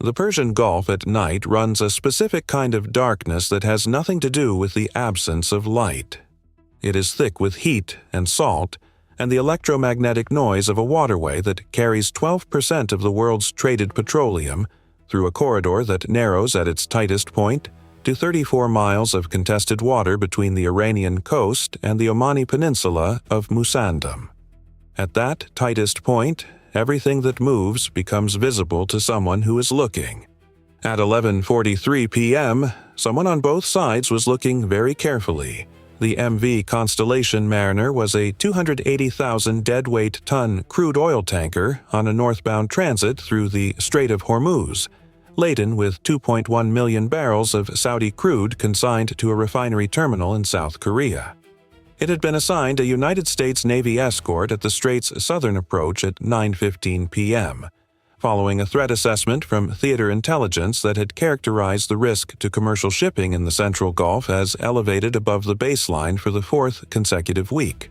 The Persian Gulf at night runs a specific kind of darkness that has nothing to do with the absence of light. It is thick with heat and salt, and the electromagnetic noise of a waterway that carries 12% of the world's traded petroleum through a corridor that narrows at its tightest point to 34 miles of contested water between the Iranian coast and the Omani peninsula of Musandam. At that tightest point, everything that moves becomes visible to someone who is looking. At 11:43 p.m., someone on both sides was looking very carefully. The MV Constellation Mariner was a 280,000 deadweight ton crude oil tanker on a northbound transit through the Strait of Hormuz, laden with 2.1 million barrels of Saudi crude consigned to a refinery terminal in South Korea. It had been assigned a United States Navy escort at the strait's southern approach at 9:15 p.m., following a threat assessment from theater intelligence that had characterized the risk to commercial shipping in the Central Gulf as elevated above the baseline for the fourth consecutive week.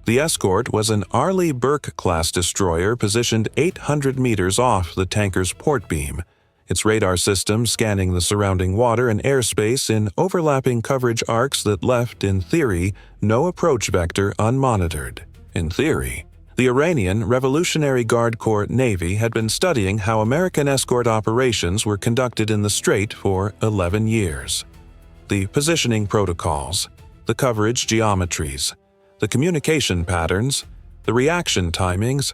The Escort was an Arleigh Burke-class destroyer positioned 800 meters off the tanker's port beam, its radar system scanning the surrounding water and airspace in overlapping coverage arcs that left, in theory, no approach vector unmonitored. In theory, the Iranian Revolutionary Guard Corps Navy had been studying how American escort operations were conducted in the Strait for 11 years. The positioning protocols, the coverage geometries, the communication patterns, the reaction timings,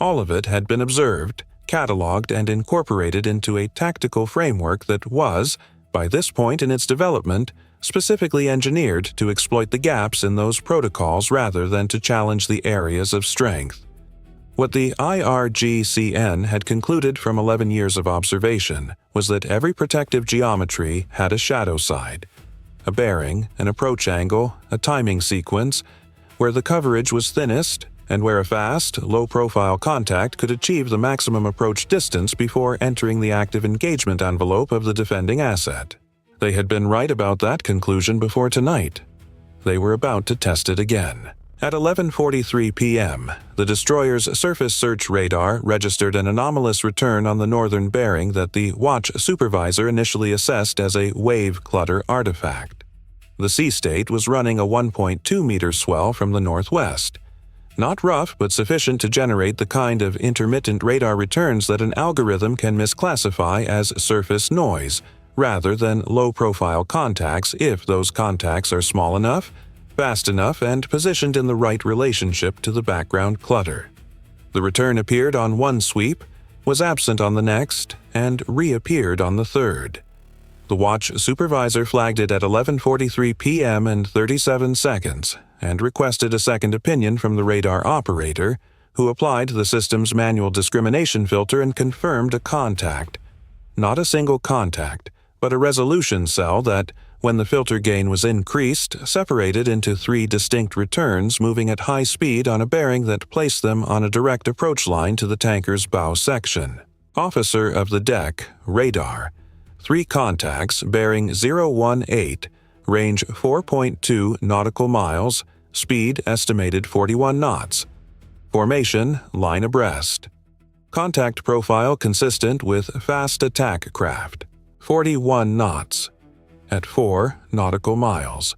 all of it had been observed, cataloged, and incorporated into a tactical framework that was, by this point in its development, specifically engineered to exploit the gaps in those protocols rather than to challenge the areas of strength. What the IRGCN had concluded from 11 years of observation was that every protective geometry had a shadow side, a bearing, an approach angle, a timing sequence, where the coverage was thinnest and where a fast, low-profile contact could achieve the maximum approach distance before entering the active engagement envelope of the defending asset. They had been right about that conclusion before tonight. They were about to test it again. At 11:43 p.m., the destroyer's surface search radar registered an anomalous return on the northern bearing that the watch supervisor initially assessed as a wave clutter artifact. The sea state was running a 1.2-meter swell from the northwest. Not rough, but sufficient to generate the kind of intermittent radar returns that an algorithm can misclassify as surface noise, rather than low-profile contacts if those contacts are small enough, fast enough, and positioned in the right relationship to the background clutter. The return appeared on one sweep, was absent on the next, and reappeared on the third. The watch supervisor flagged it at 11:43 p.m. and 37 seconds, and requested a second opinion from the radar operator, who applied the system's manual discrimination filter and confirmed a contact. Not a single contact, but a resolution cell that, when the filter gain was increased, separated into 3 distinct returns moving at high speed on a bearing that placed them on a direct approach line to the tanker's bow section. Officer of the deck, radar. 3 contacts bearing 018, range 4.2 nautical miles, speed estimated 41 knots. Formation, line abreast. Contact profile consistent with fast attack craft. 41 knots, at 4 nautical miles.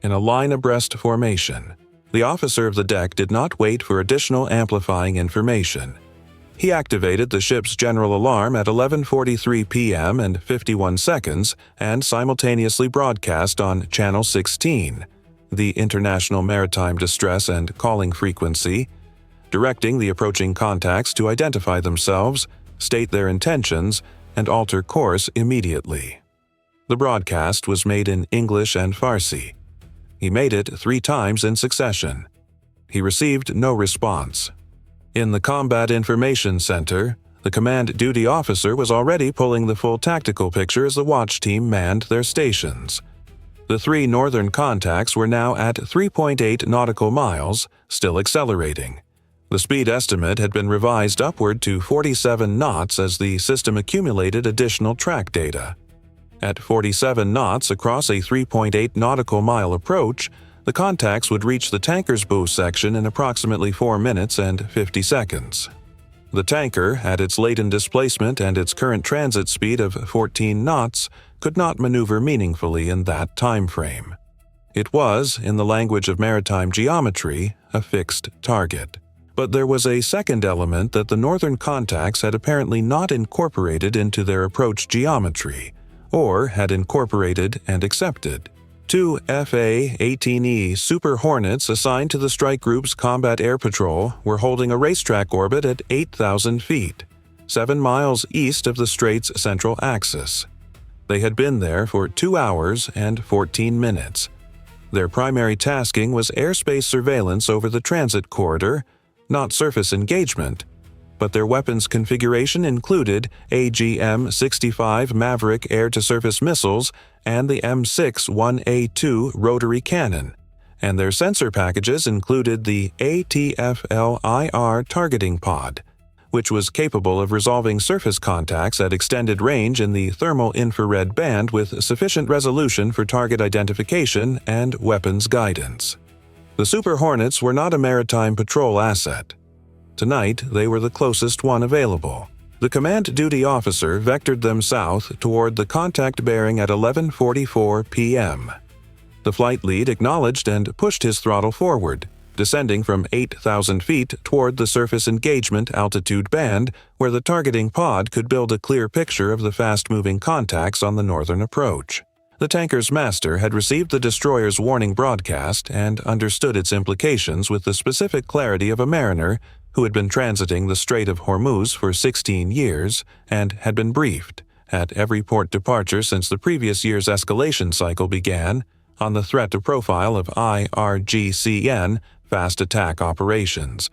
In a line abreast formation, the officer of the deck did not wait for additional amplifying information. He activated the ship's general alarm at 11:43 p.m. and 51 seconds and simultaneously broadcast on Channel 16, the International Maritime Distress and Calling Frequency, directing the approaching contacts to identify themselves, state their intentions, and alter course immediately. The broadcast was made in English and Farsi. He made it 3 times in succession. He received no response. In the Combat Information Center, the command duty officer was already pulling the full tactical picture as the watch team manned their stations. The 3 northern contacts were now at 3.8 nautical miles, still accelerating. The speed estimate had been revised upward to 47 knots as the system accumulated additional track data. At 47 knots across a 3.8 nautical mile approach, the contacts would reach the tanker's bow section in approximately 4 minutes and 50 seconds. The tanker, at its laden displacement and its current transit speed of 14 knots, could not maneuver meaningfully in that time frame. It was, in the language of maritime geometry, a fixed target. But there was a second element that the northern contacts had apparently not incorporated into their approach geometry, or had incorporated and accepted. Two A-18E Super Hornets assigned to the strike group's combat air patrol were holding a racetrack orbit at 8,000 feet, 7 miles east of the Strait's central axis. They had been there for 2 hours and 14 minutes. Their primary tasking was airspace surveillance over the transit corridor, not surface engagement, but their weapons configuration included AGM-65 Maverick air-to-surface missiles and the M61A2 rotary cannon, and their sensor packages included the ATFL-IR targeting pod, which was capable of resolving surface contacts at extended range in the thermal infrared band with sufficient resolution for target identification and weapons guidance. The Super Hornets were not a maritime patrol asset. Tonight, they were the closest one available. The command duty officer vectored them south toward the contact bearing at 11:44 p.m. The flight lead acknowledged and pushed his throttle forward, descending from 8,000 feet toward the surface engagement altitude band where the targeting pod could build a clear picture of the fast-moving contacts on the northern approach. The tanker's master had received the destroyer's warning broadcast and understood its implications with the specific clarity of a mariner who had been transiting the Strait of Hormuz for 16 years and had been briefed, at every port departure since the previous year's escalation cycle began, on the threat to profile of IRGCN fast attack operations.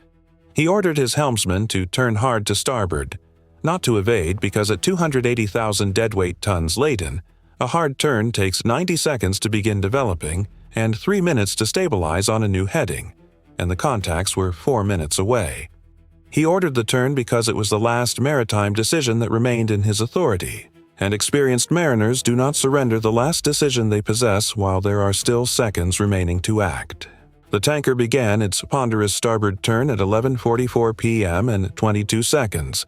He ordered his helmsman to turn hard to starboard, not to evade because at 280,000 deadweight tons laden, a hard turn takes 90 seconds to begin developing and 3 minutes to stabilize on a new heading, and the contacts were 4 minutes away. He ordered the turn because it was the last maritime decision that remained in his authority, and experienced mariners do not surrender the last decision they possess while there are still seconds remaining to act. The tanker began its ponderous starboard turn at 11:44 p.m. and 22 seconds,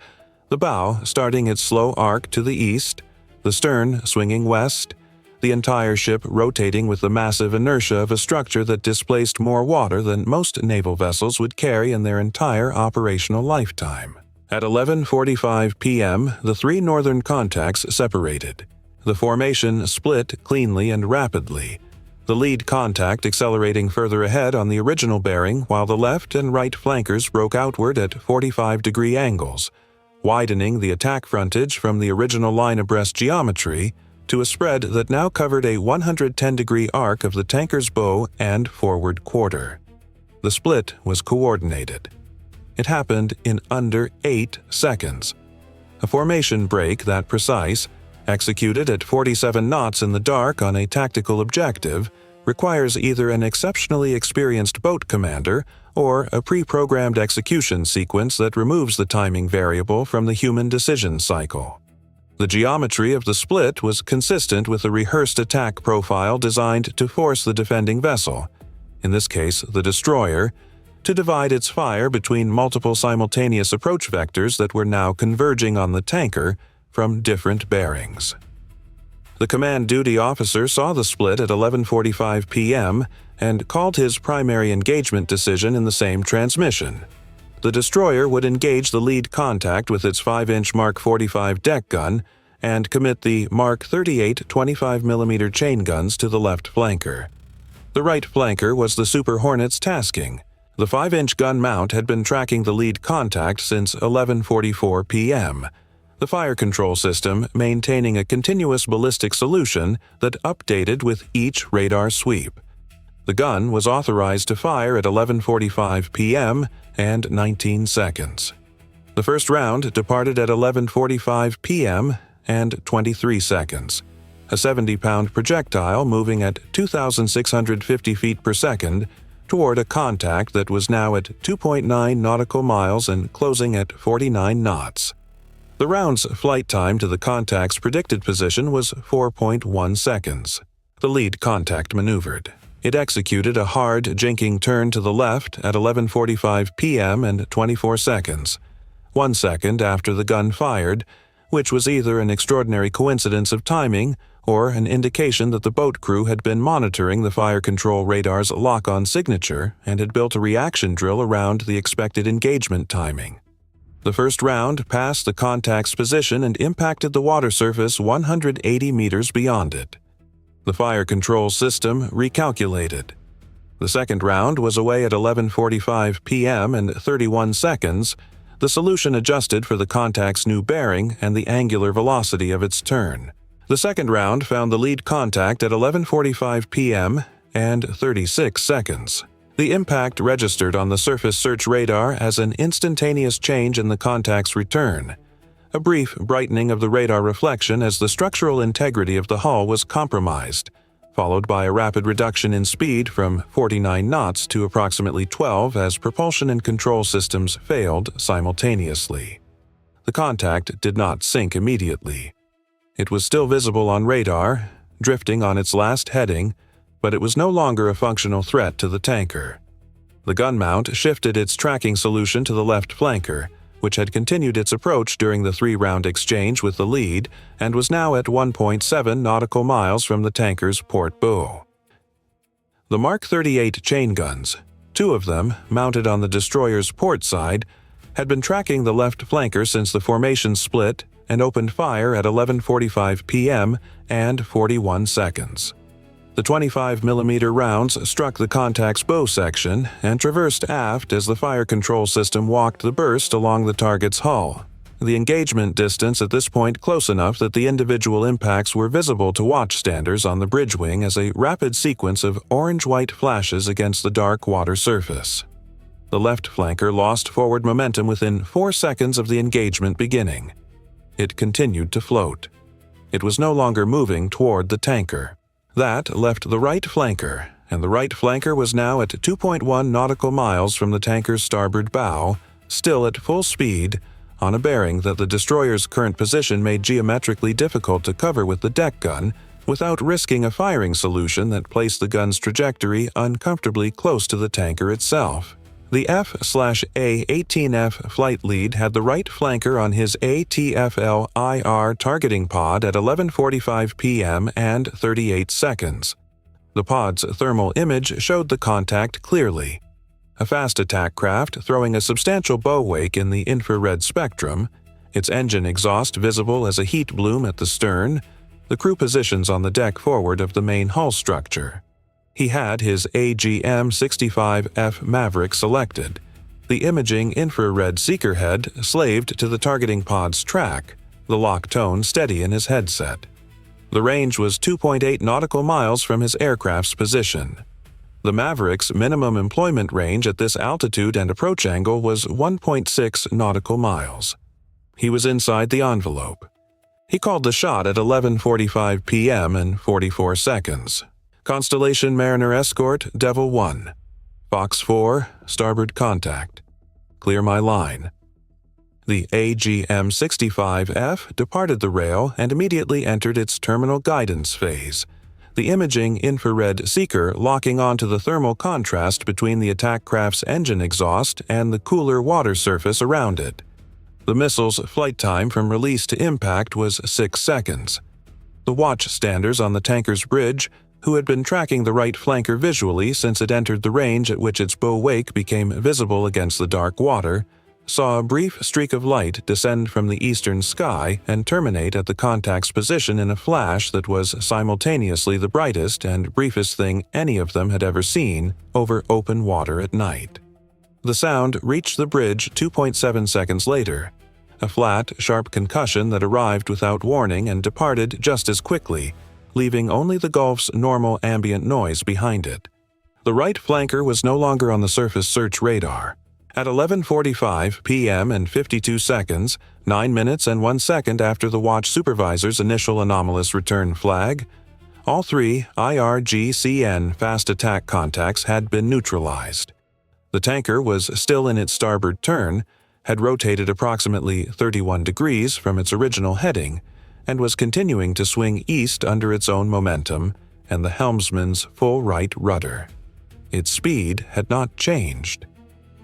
the bow starting its slow arc to the east, the stern swinging west, the entire ship rotating with the massive inertia of a structure that displaced more water than most naval vessels would carry in their entire operational lifetime. At 11:45 p.m., the three northern contacts separated. The formation split cleanly and rapidly, the lead contact accelerating further ahead on the original bearing while the left and right flankers broke outward at 45-degree angles, widening the attack frontage from the original line abreast geometry to a spread that now covered a 110-degree arc of the tanker's bow and forward quarter. The split was coordinated. It happened in under 8 seconds. A formation break that precise, executed at 47 knots in the dark on a tactical objective, requires either an exceptionally experienced boat commander or a pre-programmed execution sequence that removes the timing variable from the human decision cycle. The geometry of the split was consistent with a rehearsed attack profile designed to force the defending vessel, in this case the destroyer, to divide its fire between multiple simultaneous approach vectors that were now converging on the tanker from different bearings. The command duty officer saw the split at 11:45 p.m. and called his primary engagement decision in the same transmission. The destroyer would engage the lead contact with its 5-inch Mark 45 deck gun and commit the Mark 38 25mm chain guns to the left flanker. The right flanker was the Super Hornet's tasking. The 5-inch gun mount had been tracking the lead contact since 11:44 p.m., the fire control system maintaining a continuous ballistic solution that updated with each radar sweep. The gun was authorized to fire at 11:45 p.m. and 19 seconds. The first round departed at 11:45 p.m. and 23 seconds, a 70-pound projectile moving at 2,650 feet per second toward a contact that was now at 2.9 nautical miles and closing at 49 knots. The round's flight time to the contact's predicted position was 4.1 seconds. The lead contact maneuvered. It executed a hard, jinking turn to the left at 11:45 p.m. and 24 seconds, 1 second after the gun fired, which was either an extraordinary coincidence of timing or an indication that the boat crew had been monitoring the fire control radar's lock-on signature and had built a reaction drill around the expected engagement timing. The first round passed the contact's position and impacted the water surface 180 meters beyond it. The fire control system recalculated. The second round was away at 11:45 p.m. and 31 seconds. The solution adjusted for the contact's new bearing and the angular velocity of its turn. The second round found the lead contact at 11:45 p.m. and 36 seconds. The impact registered on the surface search radar as an instantaneous change in the contact's return, a brief brightening of the radar reflection as the structural integrity of the hull was compromised, followed by a rapid reduction in speed from 49 knots to approximately 12 as propulsion and control systems failed simultaneously. The contact did not sink immediately. It was still visible on radar, drifting on its last heading, but it was no longer a functional threat to the tanker. The gun mount shifted its tracking solution to the left flanker, which had continued its approach during the 3-round exchange with the lead and was now at 1.7 nautical miles from the tanker's port bow. The Mark 38 chain guns, 2 of them mounted on the destroyer's port side, had been tracking the left flanker since the formation split and opened fire at 11:45 p.m. and 41 seconds. The 25mm rounds struck the contact's bow section and traversed aft as the fire control system walked the burst along the target's hull. The engagement distance at this point close enough that the individual impacts were visible to watchstanders on the bridge wing as a rapid sequence of orange-white flashes against the dark water surface. The left flanker lost forward momentum within 4 seconds of the engagement beginning. It continued to float. It was no longer moving toward the tanker. That left the right flanker, and the right flanker was now at 2.1 nautical miles from the tanker's starboard bow, still at full speed, on a bearing that the destroyer's current position made geometrically difficult to cover with the deck gun without risking a firing solution that placed the gun's trajectory uncomfortably close to the tanker itself. The F/A-18F flight lead had the right flanker on his ATFL-IR targeting pod at 11:45 p.m. and 38 seconds. The pod's thermal image showed the contact clearly. A fast attack craft throwing a substantial bow wake in the infrared spectrum, its engine exhaust visible as a heat bloom at the stern, the crew positions on the deck forward of the main hull structure. He had his AGM-65F Maverick selected, the imaging infrared seeker head slaved to the targeting pod's track, the lock tone steady in his headset. The range was 2.8 nautical miles from his aircraft's position. The Maverick's minimum employment range at this altitude and approach angle was 1.6 nautical miles. He was inside the envelope. He called the shot at 11:45 p.m. and 44 seconds. Constellation Mariner Escort, Devil 1. Fox 4, starboard contact. Clear my line. The AGM-65F departed the rail and immediately entered its terminal guidance phase, the imaging infrared seeker locking onto the thermal contrast between the attack craft's engine exhaust and the cooler water surface around it. The missile's flight time from release to impact was 6 seconds. The watchstanders on the tanker's bridge, who had been tracking the right flanker visually since it entered the range at which its bow wake became visible against the dark water, saw a brief streak of light descend from the eastern sky and terminate at the contact's position in a flash that was simultaneously the brightest and briefest thing any of them had ever seen over open water at night. The sound reached the bridge 2.7 seconds later, a flat, sharp concussion that arrived without warning and departed just as quickly, leaving only the Gulf's normal ambient noise behind it. The right flanker was no longer on the surface search radar. At 11:45 p.m. and 52 seconds, 9 minutes and 1 second after the watch supervisor's initial anomalous return flag, all 3 IRGCN fast attack contacts had been neutralized. The tanker was still in its starboard turn, had rotated approximately 31 degrees from its original heading, and was continuing to swing east under its own momentum and the helmsman's full right rudder. Its speed had not changed.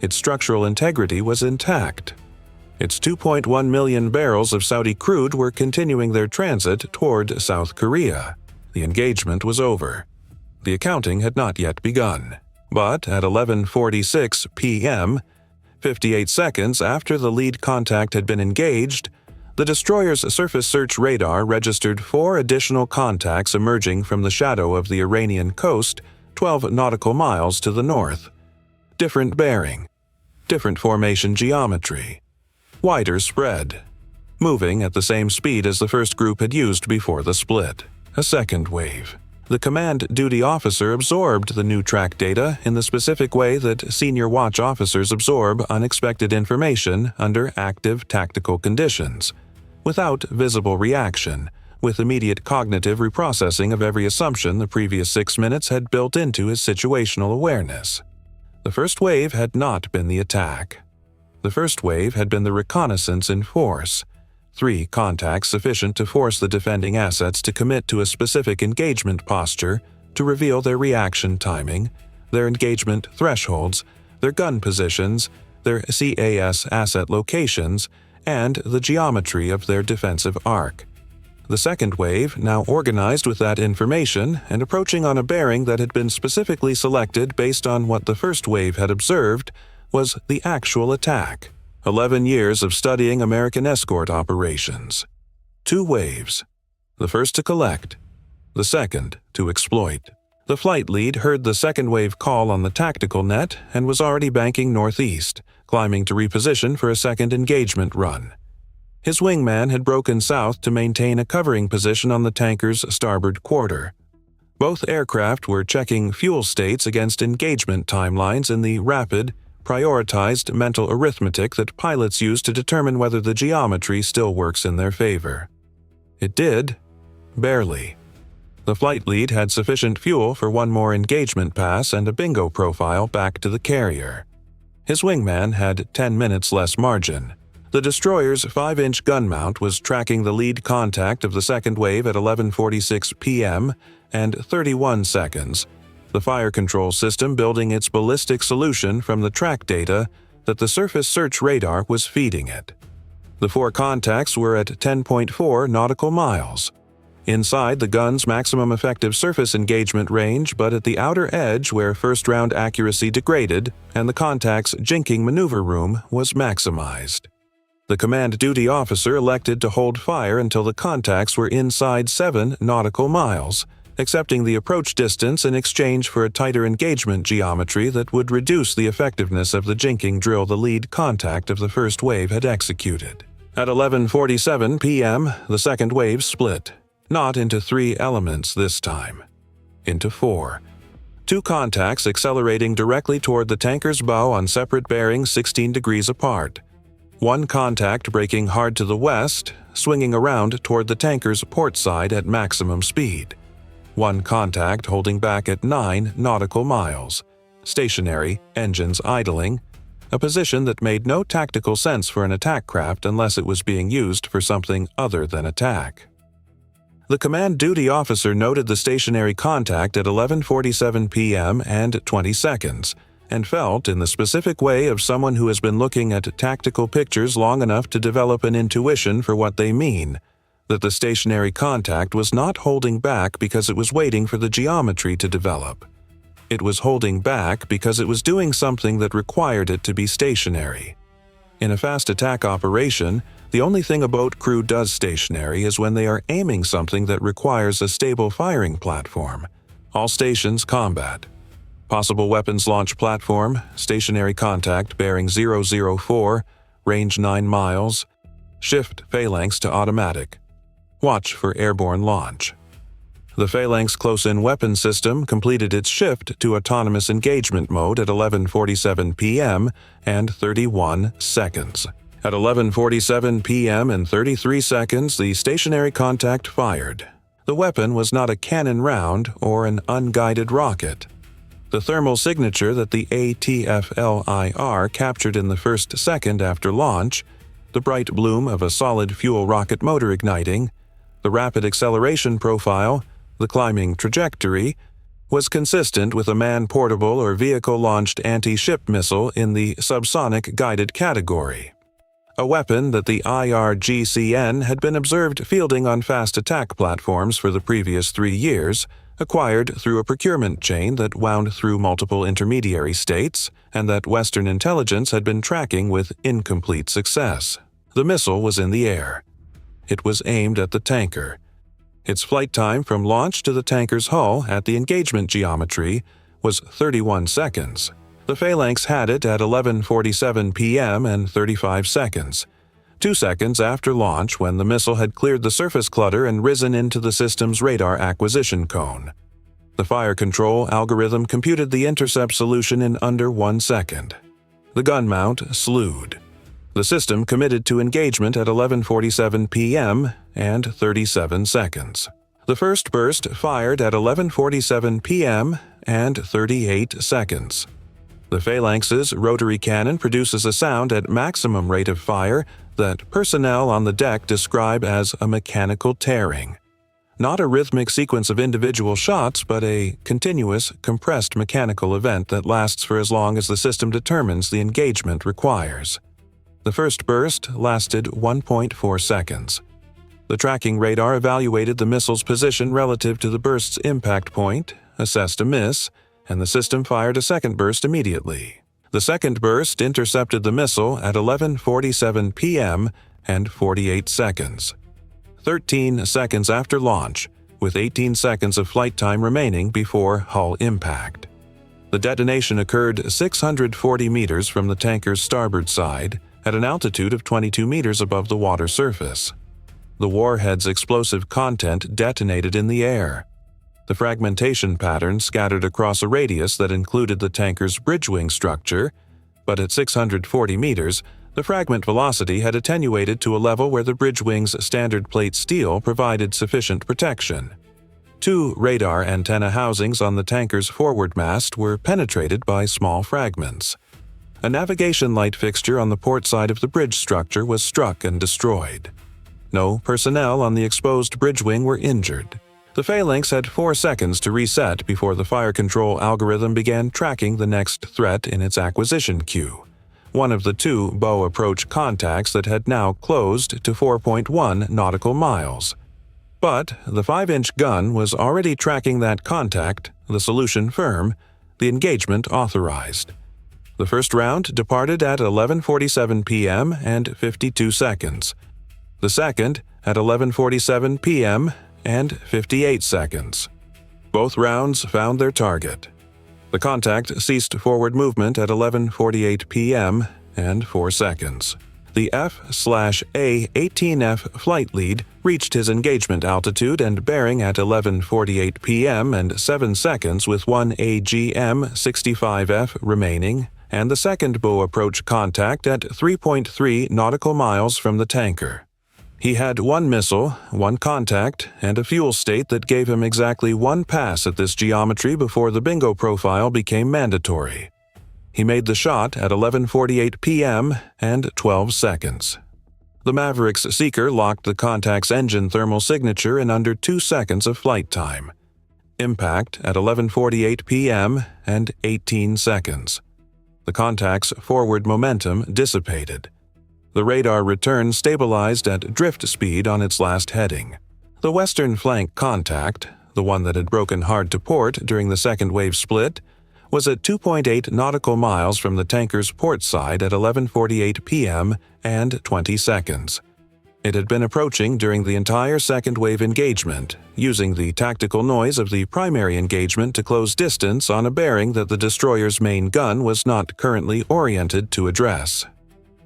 Its structural integrity was intact. Its 2.1 million barrels of Saudi crude were continuing their transit toward South Korea. The engagement was over. The accounting had not yet begun. But at 11:46 p.m., 58 seconds after the lead contact had been engaged, the destroyer's surface search radar registered 4 additional contacts emerging from the shadow of the Iranian coast 12 nautical miles to the north. Different bearing, different formation geometry, wider spread, moving at the same speed as the first group had used before the split. A second wave. The command duty officer absorbed the new track data in the specific way that senior watch officers absorb unexpected information under active tactical conditions, without visible reaction, with immediate cognitive reprocessing of every assumption the previous 6 minutes had built into his situational awareness. The first wave had not been the attack. The first wave had been the reconnaissance in force, 3 contacts sufficient to force the defending assets to commit to a specific engagement posture to reveal their reaction timing, their engagement thresholds, their gun positions, their CAS asset locations, and the geometry of their defensive arc. The second wave, now organized with that information and approaching on a bearing that had been specifically selected based on what the first wave had observed, was the actual attack. 11 years of studying American escort operations. 2 waves. The first to collect, the second to exploit. The flight lead heard the second wave call on the tactical net and was already banking northeast, climbing to reposition for a second engagement run. His wingman had broken south to maintain a covering position on the tanker's starboard quarter. Both aircraft were checking fuel states against engagement timelines in the rapid, prioritized mental arithmetic that pilots use to determine whether the geometry still works in their favor. It did, barely. The flight lead had sufficient fuel for 1 more engagement pass and a bingo profile back to the carrier. His wingman had 10 minutes less margin. The destroyer's 5-inch gun mount was tracking the lead contact of the second wave at 11:46 p.m. and 31 seconds, the fire control system building its ballistic solution from the track data that the surface search radar was feeding it. The 4 contacts were at 10.4 nautical miles, inside the gun's maximum effective surface engagement range but at the outer edge where first-round accuracy degraded and the contact's jinking maneuver room was maximized. The command duty officer elected to hold fire until the contacts were inside 7 nautical miles, accepting the approach distance in exchange for a tighter engagement geometry that would reduce the effectiveness of the jinking drill the lead contact of the first wave had executed. At 11:47 p.m., the second wave split, not into 3 elements this time, into 4. 2 contacts accelerating directly toward the tanker's bow on separate bearings 16 degrees apart. 1 contact braking hard to the west, swinging around toward the tanker's port side at maximum speed. 1 contact holding back at 9 nautical miles, stationary, engines idling, a position that made no tactical sense for an attack craft unless it was being used for something other than attack. The command duty officer noted the stationary contact at 11:47 p.m. and 20 seconds, and felt in the specific way of someone who has been looking at tactical pictures long enough to develop an intuition for what they mean, that the stationary contact was not holding back because it was waiting for the geometry to develop. It was holding back because it was doing something that required it to be stationary. In a fast attack operation, the only thing a boat crew does stationary is when they are aiming something that requires a stable firing platform. All stations combat. Possible weapons launch platform, stationary contact bearing 004, range 9 miles, shift phalanx to automatic. Watch for airborne launch. The Phalanx Close-In Weapon System completed its shift to autonomous engagement mode at 11:47 p.m. and 31 seconds. At 11:47 p.m. and 33 seconds, the stationary contact fired. The weapon was not a cannon round or an unguided rocket. The thermal signature that the ATFLIR captured in the first second after launch, the bright bloom of a solid fuel rocket motor igniting, the rapid acceleration profile, the climbing trajectory, was consistent with a man-portable or vehicle-launched anti-ship missile in the subsonic guided category. a weapon that the IRGCN had been observed fielding on fast attack platforms for the previous 3 years, acquired through a procurement chain that wound through multiple intermediary states and that Western intelligence had been tracking with incomplete success. The missile was in the air. It was aimed at the tanker. Its flight time from launch to the tanker's hull at the engagement geometry was 31 seconds. The Phalanx had it at 11:47 p.m. and 35 seconds, 2 seconds after launch when the missile had cleared the surface clutter and risen into the system's radar acquisition cone. The fire control algorithm computed the intercept solution in under 1 second. The gun mount slewed. The system committed to engagement at 11:47 p.m. and 37 seconds. The first burst fired at 11:47 p.m. and 38 seconds. The Phalanx's rotary cannon produces a sound at maximum rate of fire that personnel on the deck describe as a mechanical tearing. Not a rhythmic sequence of individual shots, but a continuous, compressed mechanical event that lasts for as long as the system determines the engagement requires. The first burst lasted 1.4 seconds. The tracking radar evaluated the missile's position relative to the burst's impact point, assessed a miss, and the system fired a second burst immediately. The second burst intercepted the missile at 11:47 p.m. and 48 seconds. 13 seconds after launch, with 18 seconds of flight time remaining before hull impact. The detonation occurred 640 meters from the tanker's starboard side, at an altitude of 22 meters above the water surface. The warhead's explosive content detonated in the air. The fragmentation pattern scattered across a radius that included the tanker's bridge wing structure, but at 640 meters, the fragment velocity had attenuated to a level where the bridge wing's standard plate steel provided sufficient protection. 2 radar antenna housings on the tanker's forward mast were penetrated by small fragments. A navigation light fixture on the port side of the bridge structure was struck and destroyed. No personnel on the exposed bridge wing were injured. The Phalanx had 4 seconds to reset before the fire control algorithm began tracking the next threat in its acquisition queue, one of the 2 bow approach contacts that had now closed to 4.1 nautical miles. But the 5-inch gun was already tracking that contact, the solution firm, the engagement authorized. The first round departed at 11:47 p.m. and 52 seconds. The second at 11:47 p.m. and 58 seconds. Both rounds found their target. The contact ceased forward movement at 11:48 p.m. and 4 seconds. The F/A-18F flight lead reached his engagement altitude and bearing at 11:48 p.m. and 7 seconds with 1 AGM-65F remaining, and the second bow approach contact at 3.3 nautical miles from the tanker. He had 1 missile, 1 contact, and a fuel state that gave him exactly 1 pass at this geometry before the bingo profile became mandatory. He made the shot at 11:48 p.m. and 12 seconds. The Maverick's seeker locked the contact's engine thermal signature in under 2 seconds of flight time. Impact at 11:48 p.m. and 18 seconds. The contact's forward momentum dissipated. The radar return stabilized at drift speed on its last heading. The western flank contact, the one that had broken hard to port during the second wave split, was at 2.8 nautical miles from the tanker's port side at 11:48 p.m. and 20 seconds. It had been approaching during the entire second wave engagement, using the tactical noise of the primary engagement to close distance on a bearing that the destroyer's main gun was not currently oriented to address.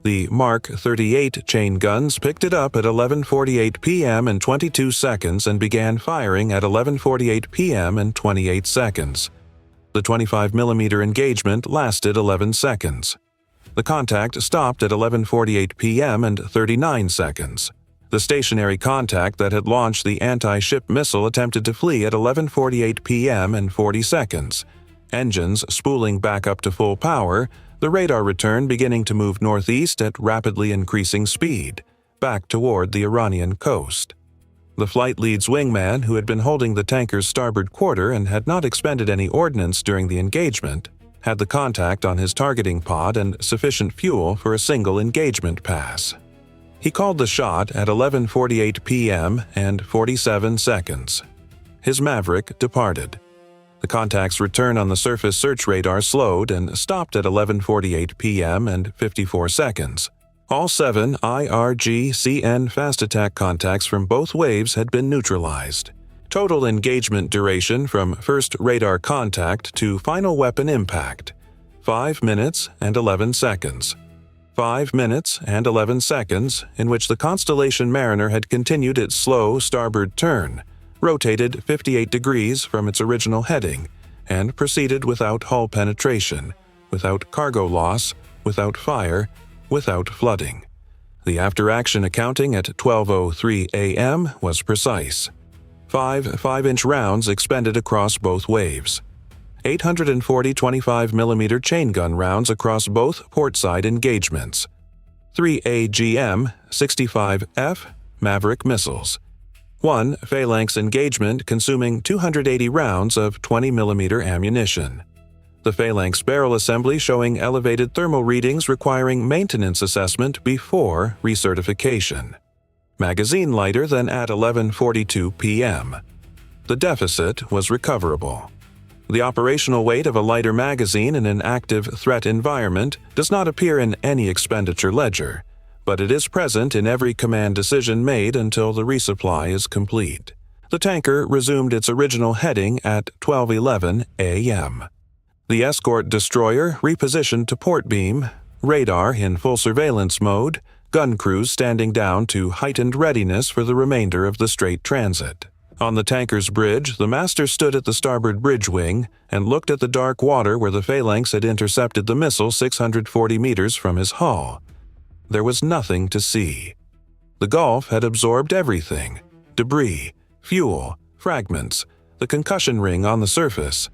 The Mark 38 chain guns picked it up at 11:48 p.m. and 22 seconds and began firing at 11:48 p.m. and 28 seconds. The 25mm engagement lasted 11 seconds. The contact stopped at 11:48 p.m. and 39 seconds. The stationary contact that had launched the anti-ship missile attempted to flee at 11:48 p.m. and 40 seconds. Engines spooling back up to full power, the radar return beginning to move northeast at rapidly increasing speed, back toward the Iranian coast. The flight lead's wingman, who had been holding the tanker's starboard quarter and had not expended any ordnance during the engagement, had the contact on his targeting pod and sufficient fuel for a single engagement pass. He called the shot at 11:48 p.m. and 47 seconds. His Maverick departed. The contact's return on the surface search radar slowed and stopped at 11:48 p.m. and 54 seconds. All 7 IRGCN fast attack contacts from both waves had been neutralized. Total engagement duration from first radar contact to final weapon impact: 5 minutes and 11 seconds. 5 minutes and 11 seconds in which the Constellation Mariner had continued its slow starboard turn, rotated 58 degrees from its original heading, and proceeded without hull penetration, without cargo loss, without fire, without flooding. The after-action accounting at 12:03 a.m. was precise. 5 5-inch rounds expended across both waves. 840 25mm chain gun rounds across both portside engagements. 3 AGM-65F Maverick missiles. 1 Phalanx engagement consuming 280 rounds of 20mm ammunition. The Phalanx barrel assembly showing elevated thermal readings requiring maintenance assessment before recertification. Magazine lighter than at 11:42 p.m. The deficit was recoverable. The operational weight of a lighter magazine in an active threat environment does not appear in any expenditure ledger, but it is present in every command decision made until the resupply is complete. The tanker resumed its original heading at 12:11 a.m. The Escort destroyer repositioned to port beam, radar in full surveillance mode, gun crews standing down to heightened readiness for the remainder of the strait transit. On the tanker's bridge, the master stood at the starboard bridge wing and looked at the dark water where the Phalanx had intercepted the missile 640 meters from his hull. There was nothing to see. The Gulf had absorbed everything: debris, fuel, fragments, the concussion ring on the surface.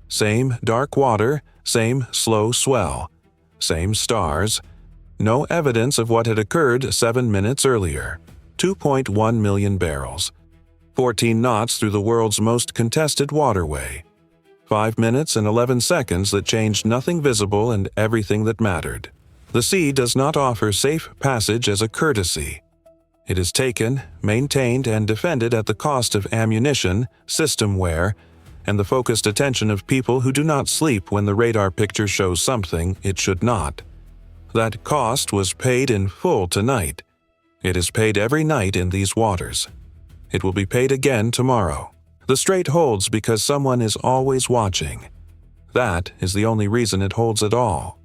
Same dark water, same slow swell, same stars. No evidence of what had occurred 7 minutes earlier. 2.1 million barrels. 14 knots through the world's most contested waterway. 5 minutes and 11 seconds that changed nothing visible and everything that mattered. The sea does not offer safe passage as a courtesy. It is taken, maintained, and defended at the cost of ammunition, system wear, and the focused attention of people who do not sleep when the radar picture shows something it should not. That cost was paid in full tonight. It is paid every night in these waters. It will be paid again tomorrow. The strait holds because someone is always watching. That is the only reason it holds at all.